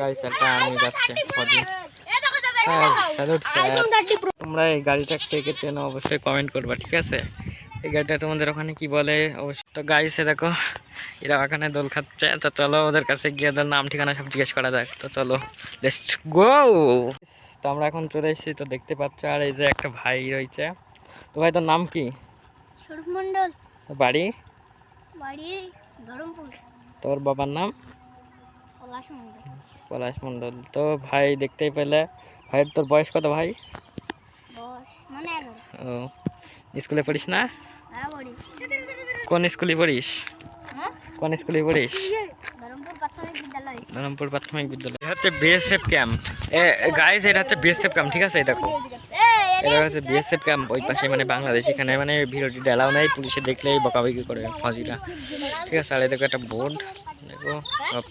Guys একটা army যাচ্ছে fuzzy. Sir salute sir. তোমরা এই গাড়িটা কে চেনো অবশ্যই কমেন্ট করবা, ঠিক আছে? এই গাড়িটা তোমাদের ওখানে কি বলে অবশ্যই। তো গাইস দেখো এরা ওখানে দোল খাচ্ছে, তো চলো ওদের কাছে গিয়ে ওদের নাম ঠিকানা সব জিজ্ঞেস করা যাক। তো চলো লেটস গো। তো আমরা এখন চলে এসেছি, তো দেখতে পাচ্ছ। আর এই যে একটা ভাই রয়েছে। তো ভাই তোর নাম কি? স্বরূপ মণ্ডল। বাড়ি? বাড়ি ধরমপুর। তোর বাবার নাম? পলাশ মণ্ডল। পলাশ মণ্ডল। তো ভাই দেখতেই পেলে, ভাইয়ের তোর বয়স কত ভাই? 10 মানে 11। ও স্কুলে পড়িস না? হ্যাঁ পড়ি। কোন স্কুলে পড়িস? হ্যাঁ কোন স্কুলে পড়িস? ধরমপুর প্রাথমিক বিদ্যালয়। ধরমপুর প্রাথমিক বিদ্যালয়। এটা হচ্ছে বিএসএফ ক্যাম্প। গাইস এটা হচ্ছে বিএসএফ ক্যাম্প, ঠিক আছে? এই দেখো এটা হচ্ছে বিএসএফ ক্যাম্প, ওই পাশে মানে বাংলাদেশ। এখানে মানে ভিডিওটি এলাও নেই, পুলিশে দেখলেই বকাবকি করে ফাজিরা, ঠিক আছে? আর এই দেখো একটা বোর্ড, দেখো সব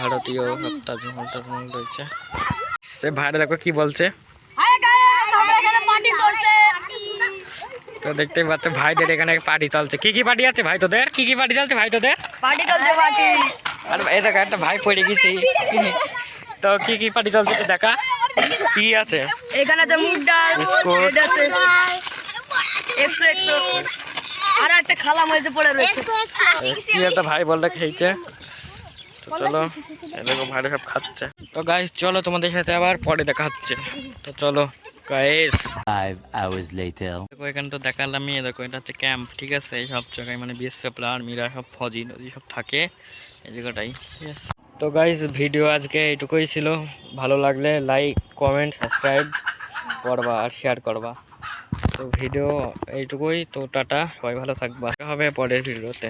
ভারতীয় সব তাজমহল টাজমহল রয়েছে। সে ভাইরা দেখো কি বলছে। তো দেখতেই পাচ্ছ ভাইদের এখানে পার্টি চলছে। কি কি পার্টি আছে ভাই তোদের? কি কি পার্টি চলছে ভাই তোদের? পার্টি চলছে পার্টি। আর এই দেখো একটা ভাই পড়ে গেছে। তো কি কি পার্টি চলছে তো দেখা কি আছে? এখানে আছে মুগ ডাল, এটা আছে 100 আর একটা খালা মজে পড়ে রয়েছে। কি একটা ভাই বললে খেয়েছে। তো চলো এই দেখো ভাইরা সব খাচ্ছে। তো গাইস চলো তোমাদের সাথে আবার পরে দেখা হচ্ছে। তো চলো গাইস 5 hours later. দেখো এখানে তো দেখালামই। দেখো এটা হচ্ছে ক্যাম্প, ঠিক আছে? এই সব জায়গায় মানে বিএসএফ আর্মিরা সব ফৌজি নদী সব থাকে এই জায়গাটাই, ঠিক আছে? তো গাইস ভিডিও আজকে এইটুকুই ছিল। ভালো লাগলে লাইক কমেন্ট সাবস্ক্রাইব করবা আর শেয়ার করবা। তো ভিডিও এইটুকুই। তো টাটা, সবাই ভালো থাকবা, দেখা হবে পরের ভিডিওতে।